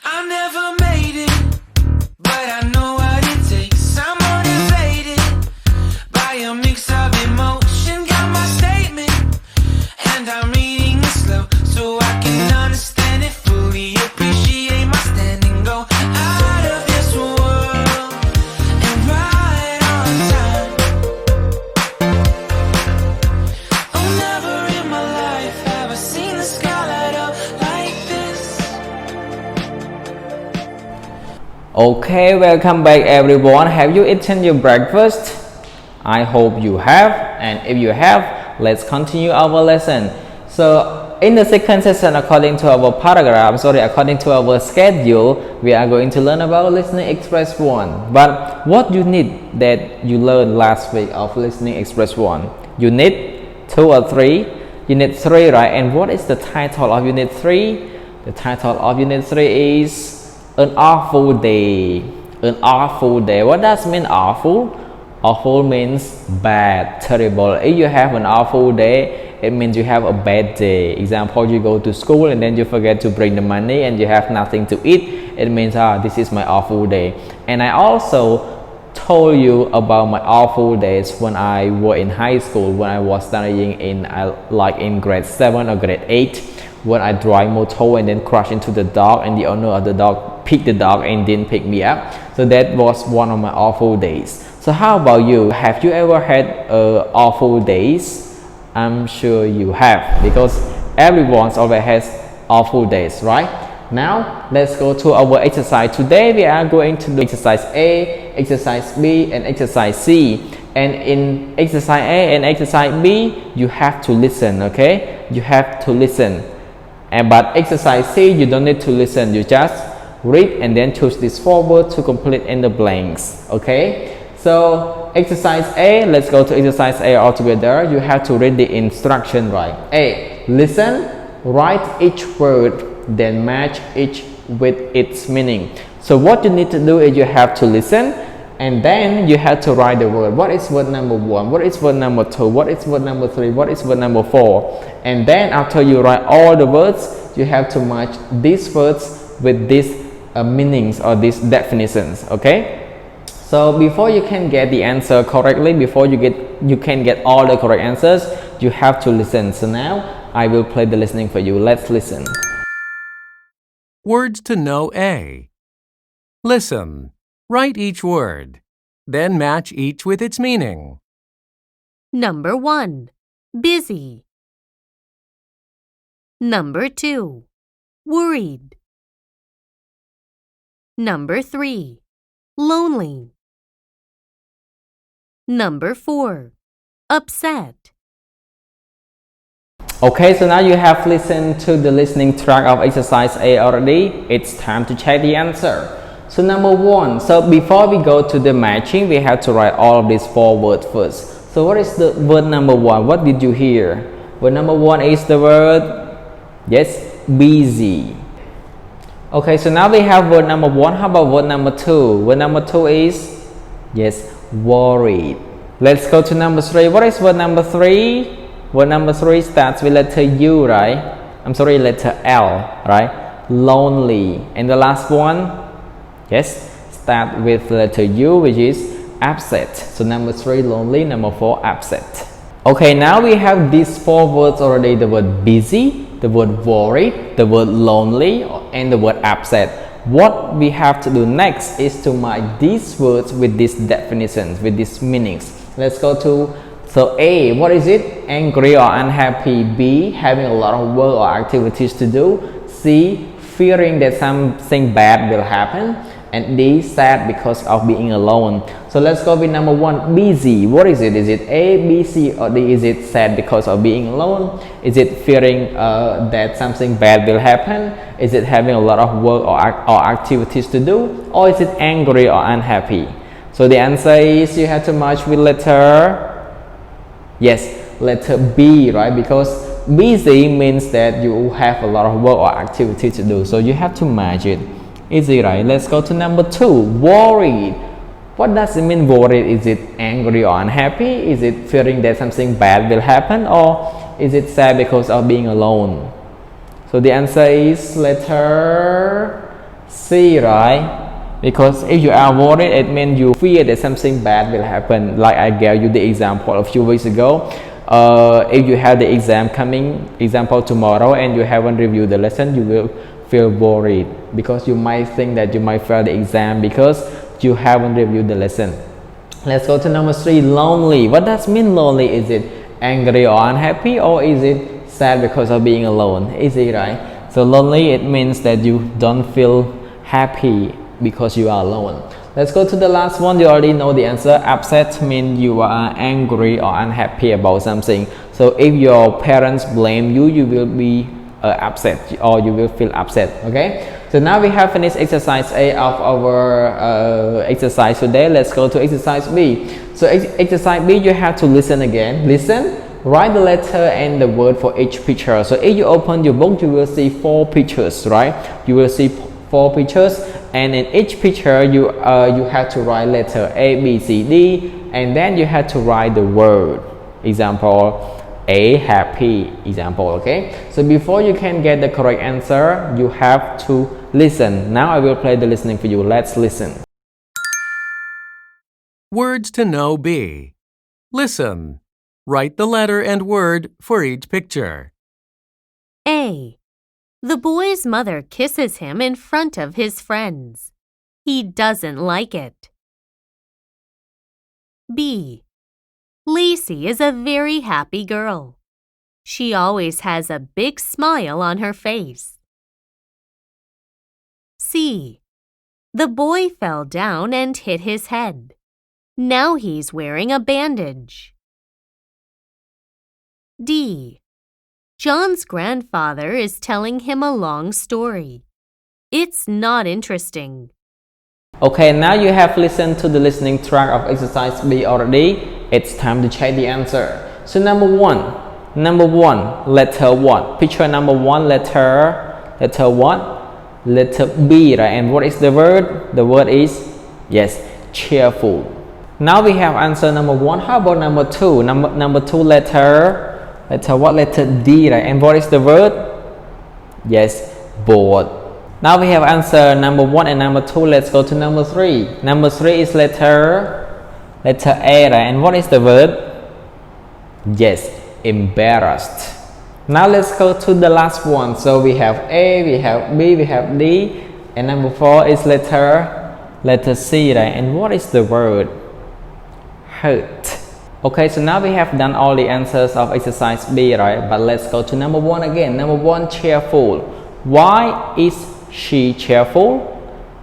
I never made it, but I know what it takes. I'm motivated by a mix of emotion. Got my statement, and I'm reading it slow so I can understand it fully. Appreciate my standing, go out of this world and right on time. Oh, never in my life have I seen the sky light up like this. Okay, welcome back everyone. Have you eaten your breakfast? I hope you have, and if you have, let's continue our lesson. So in the second session, according to our according to our schedule, we are going to learn about listening express 1. But what you need that you learned last week of listening express 1? You need 2 or 3? You need 3, right? And what is the title of unit 3? The title of unit 3 is An Awful Day. An awful day. What does mean awful? Awful means bad, terrible. If you have an awful day, it means you have a bad day. Example, you go to school and then you forget to bring the money and you have nothing to eat. It means, this is my awful day. And I also told you about my awful days when I was in high school, when I was studying in grade 7 or grade 8, when I drive motor and then crash into the dog, and the owner of the dog picked the dog and didn't pick me up. So that was one of my awful days. So how about you? Have you ever had awful days? I'm sure you have, because everyone always has awful days, right? Now let's go to our exercise. Today we are going to do exercise A, exercise B, and exercise C. And in exercise A and exercise B, you have to listen, okay? You have to listen. But exercise C, you don't need to listen. You just read and then choose this 4 words to complete in the blanks, okay? So exercise A, let's go to exercise A all together. You have to read the instruction, right? A, listen, write each word, then match each with its meaning. So what you need to do is you have to listen, and then you have to write the word. What is word number 1? What is word number 2? What is word number 3? What is word number 4? And then after you write all the words, you have to match these words with these meanings or these definitions, okay? So before you can get the answer correctly, before you can get all the correct answers, you have to listen. So now I will play the listening for you. Let's listen. Words to know A. Listen. Write each word. Then match each with its meaning. Number 1. Busy. Number 2. Worried. Number 3. Lonely. Number 4. Upset. Okay, so now you have listened to the listening track of exercise A already. It's time to check the answer. So number 1, so before we go to the matching, we have to write all of these 4 words first. So what is the word number 1? What did you hear? Word number 1 is the word, yes, busy. Okay, so now we have word number 1. How about word number 2? Word number 2 is, yes, worried. Let's go to number 3. What is word number 3? Word number 3 starts with letter U, right? Letter L, right? Lonely. And the last one, yes, start with letter U, which is upset. So number 3, lonely. Number 4, upset. Okay, now we have these 4 words already. The word busy, the word worried, the word lonely, and the word upset. What we have to do next is to match these words with these definitions, with these meanings. Let's go to, so A, what is it? Angry or unhappy. B, having a lot of work or activities to do. C, fearing that something bad will happen. And D, sad because of being alone. So let's go with number 1, busy. What is it? Is it A, B, C, or D? Is it sad because of being alone? Is it fearing that something bad will happen? Is it having a lot of work or activities to do? Or is it angry or unhappy? So the answer is you have to match with letter, yes, letter B, right? Because busy means that you have a lot of work or activity to do. So you have to match it. Easy, right? Let's go to number 2, worried. What does it mean, worried? Is it angry or unhappy? Is it fearing that something bad will happen? Or is it sad because of being alone? So the answer is letter C, right? Because if you are worried, it means you fear that something bad will happen. Like I gave you the example a few weeks ago. If you have the example tomorrow, and you haven't reviewed the lesson, you will feel worried because you might think that you might fail the exam because you haven't reviewed the lesson. Let's go to number 3, lonely. What does mean lonely? Is it angry or unhappy, or is it sad because of being alone? Easy, right? So lonely, it means that you don't feel happy because you are alone. Let's go to the last one. You already know the answer. Upset means you are angry or unhappy about something. So if your parents blame you, you will be upset, or you will feel upset. Okay, so now we have finished exercise A of our exercise today. Let's go to exercise B. So exercise B, you have to listen again. Listen, write the letter and the word for each picture. So if you open your book, you will see 4 pictures, right? You will see 4 pictures, and in each picture you have to write letter A, B, C, D, and then you have to write the word. Example A, happy. Example. Okay, so before you can get the correct answer, you have to listen. Now I will play the listening for you. Let's listen. Words to know B. Listen. Write the letter and word for each picture. A. The boy's mother kisses him in front of his friends. He doesn't like it. B. Lacey is a very happy girl. She always has a big smile on her face. C. The boy fell down and hit his head. Now he's wearing a bandage. D. John's grandfather is telling him a long story. It's not interesting. Okay, now you have listened to the listening track of exercise B already. It's time to check the answer. So number one, letter what? Picture number 1, letter what? Letter B, right? And what is the word? The word is, yes, cheerful. Now we have answer number 1. How about number 2? Number 2, letter what? Letter D, right? And what is the word? Yes, bored. Now we have answer number 1 and number 2. Let's go to number 3. Number 3 is letter A, right? And what is the word? Yes, embarrassed. Now let's go to the last one. So we have A, we have B, we have D, and number 4 is letter C, right? And what is the word? Hurt. Okay, so now we have done all the answers of exercise B, right? But let's go to number 1 again. Number 1, cheerful. Why is she cheerful?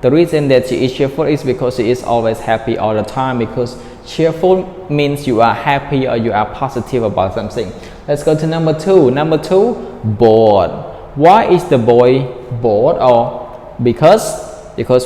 The reason that she is cheerful is because she is always happy all the time, because cheerful means you are happy or you are positive about something. Let's go to number 2. Number 2, bored. Why is the boy bored? Or because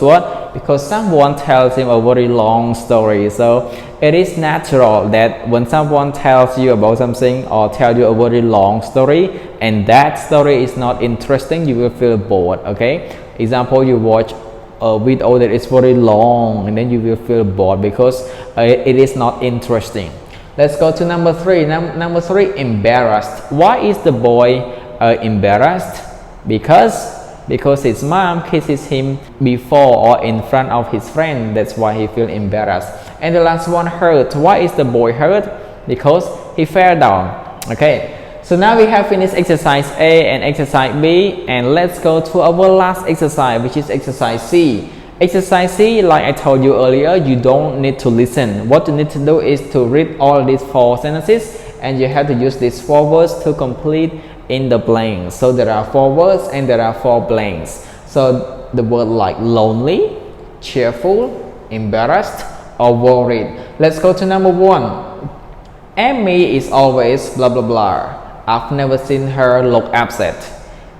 what? Because someone tells him a very long story. So it is natural that when someone tells you about something or tell you a very long story and that story is not interesting, you will feel bored. Okay, example, you watch a video that is very long and then you will feel bored because it is not interesting. Let's go to number 3. Number 3, embarrassed. Why is the boy embarrassed? Because his mom kisses him before or in front of his friend. That's why he feels embarrassed. And the last one, hurt. Why is the boy hurt? Because he fell down. Okay, so now we have finished exercise A and exercise B, and let's go to our last exercise, which is exercise C. Exercise C, like I told you earlier, you don't need to listen. What you need to do is to read all these 4 sentences, and you have to use these 4 words to complete in the blanks. So there are 4 words and there are 4 blanks. So the word like lonely, cheerful, embarrassed, or worried. Let's go to number 1. Amy is always blah blah blah. I've never seen her look upset.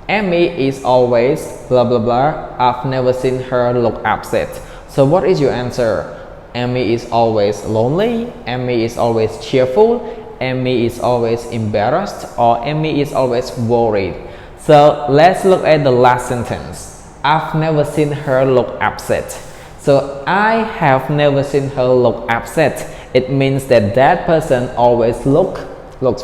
Amy is always blah blah blah. I've never seen her look upset. So what is your answer? Amy is always lonely. Amy is always cheerful. Amy is always embarrassed, or Amy is always worried. So let's look at the last sentence. I've never seen her look upset. So I have never seen her look upset. It means that that person always looks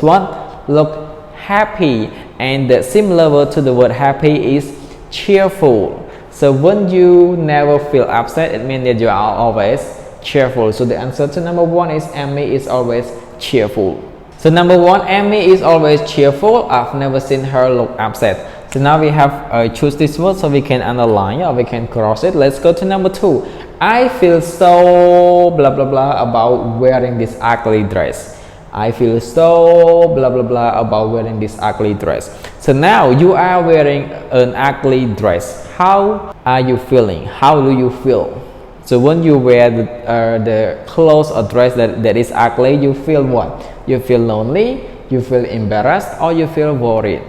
what? Look happy. And the similar word to the word happy is cheerful. So when you never feel upset, it means that you are always cheerful. So the answer to number 1 is Amy is always cheerful. So number 1, Amy is always cheerful. I've never seen her look upset. So now we have choose this word so we can underline or we can cross it. Let's go to number 2. I feel so blah blah blah about wearing this ugly dress. I feel so blah blah blah about wearing this ugly dress. So now you are wearing an ugly dress. How are you feeling? How do you feel? So when you wear the clothes or dress that is ugly, you feel what? You feel lonely, you feel embarrassed, or you feel worried.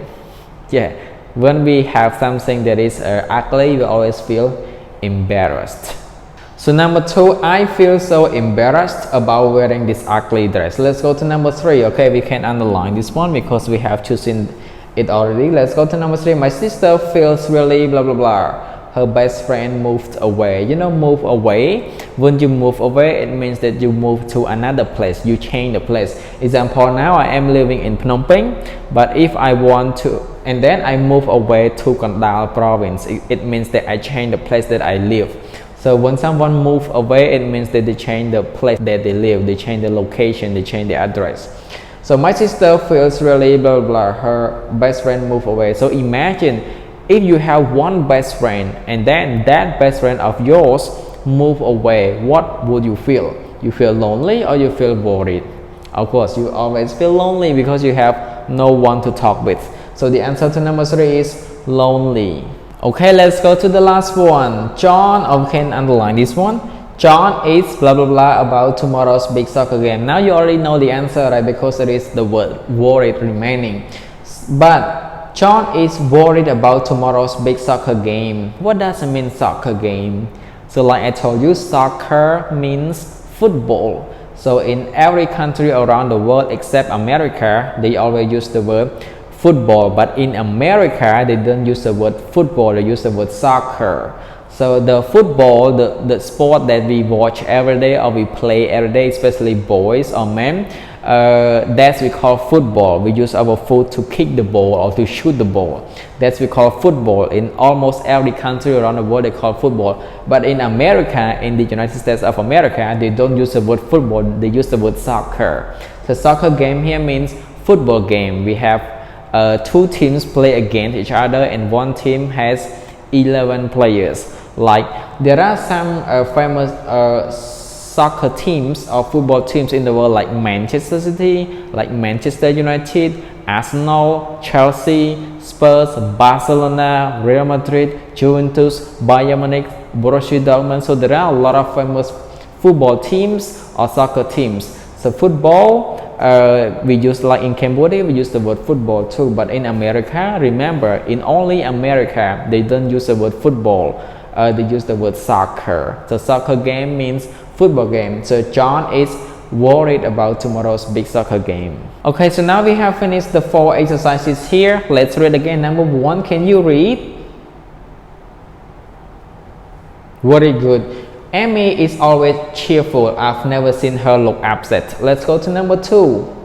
Yeah, when we have something that is ugly, we always feel embarrassed. So number 2, I feel so embarrassed about wearing this ugly dress. Let's go to number 3. Okay, we can underline this one because we have chosen it already. Let's go to number 3. My sister feels really blah blah blah. Her best friend moved away. You know, move away. When you move away, it means that you move to another place. You change the place. Example, now I am living in Phnom Penh, but if I want to, and then I move away to Kandal province, it means that I change the place that I live. So when someone moves away, it means that they change the place that they live, they change the location, they change the address. So my sister feels really blah blah blah. Her best friend moved away. So imagine if you have one best friend and then that best friend of yours move away, what would you feel? You feel lonely or you feel worried? Of course, you always feel lonely because you have no one to talk with. So the answer to number 3 is lonely. Okay, let's go to the last one. John, okay, underline this one. John is blah blah blah about tomorrow's big soccer game. Now you already know the answer, right? Because there is the word worried remaining. But John is worried about tomorrow's big soccer game. What does it mean, soccer game? So like I told you, soccer means football. So in every country around the world except America, they always use the word football, but in America they don't use the word football, they use the word soccer. So the football, the sport that we watch every day or we play every day, especially boys or men, that's we call football. We use our foot to kick the ball or to shoot the ball. That's we call football. In almost every country around the world they call football. But in America, in the United States of America, they don't use the word football, they use the word soccer. The soccer game here means football game. We have 2 teams play against each other and one team has 11 players. Like there are some famous soccer teams or football teams in the world like Manchester City, like Manchester United, Arsenal, Chelsea, Spurs, Barcelona, Real Madrid, Juventus, Bayern Munich, Borussia Dortmund. So there are a lot of famous football teams or soccer teams. So football, we use, like in Cambodia, we use the word football too. But in America, remember, in only America, they don't use the word football. They use the word soccer. So soccer game means football game. So John is worried about tomorrow's big soccer game. Okay, so now we have finished the 4 exercises here. Let's read again. Number 1, can you read? Very good. Amy is always cheerful. I've never seen her look upset. Let's go to number 2.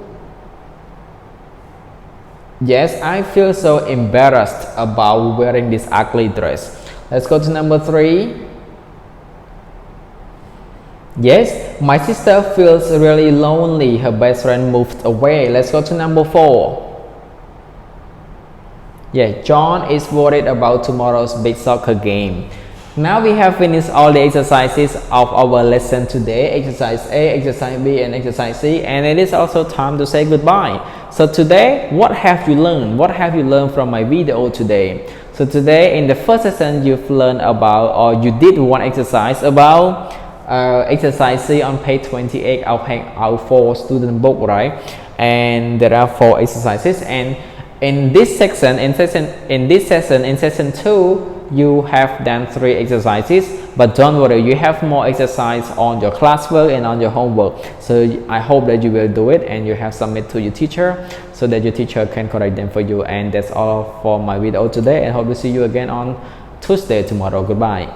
Yes, I feel so embarrassed about wearing this ugly dress. Let's go to number 3. Yes, my sister feels really lonely. Her best friend moved away. Let's go to number 4. Yeah, John is worried about tomorrow's big soccer game. Now we have finished all the exercises of our lesson today. Exercise A, exercise B, and exercise C. And it is also time to say goodbye. So today, what have you learned? What have you learned from my video today? So today, in the first lesson, you've learned about, or you did one exercise about exercise C on page 28 of our 4 student book, right? And there are 4 exercises. And in this section, in session 2, you have done 3 exercises, but don't worry, you have more exercise on your classwork and on your homework. So I hope that you will do it and you have submit to your teacher so that your teacher can correct them for you. And that's all for my video today, and hope to see you again on Tuesday tomorrow. Goodbye.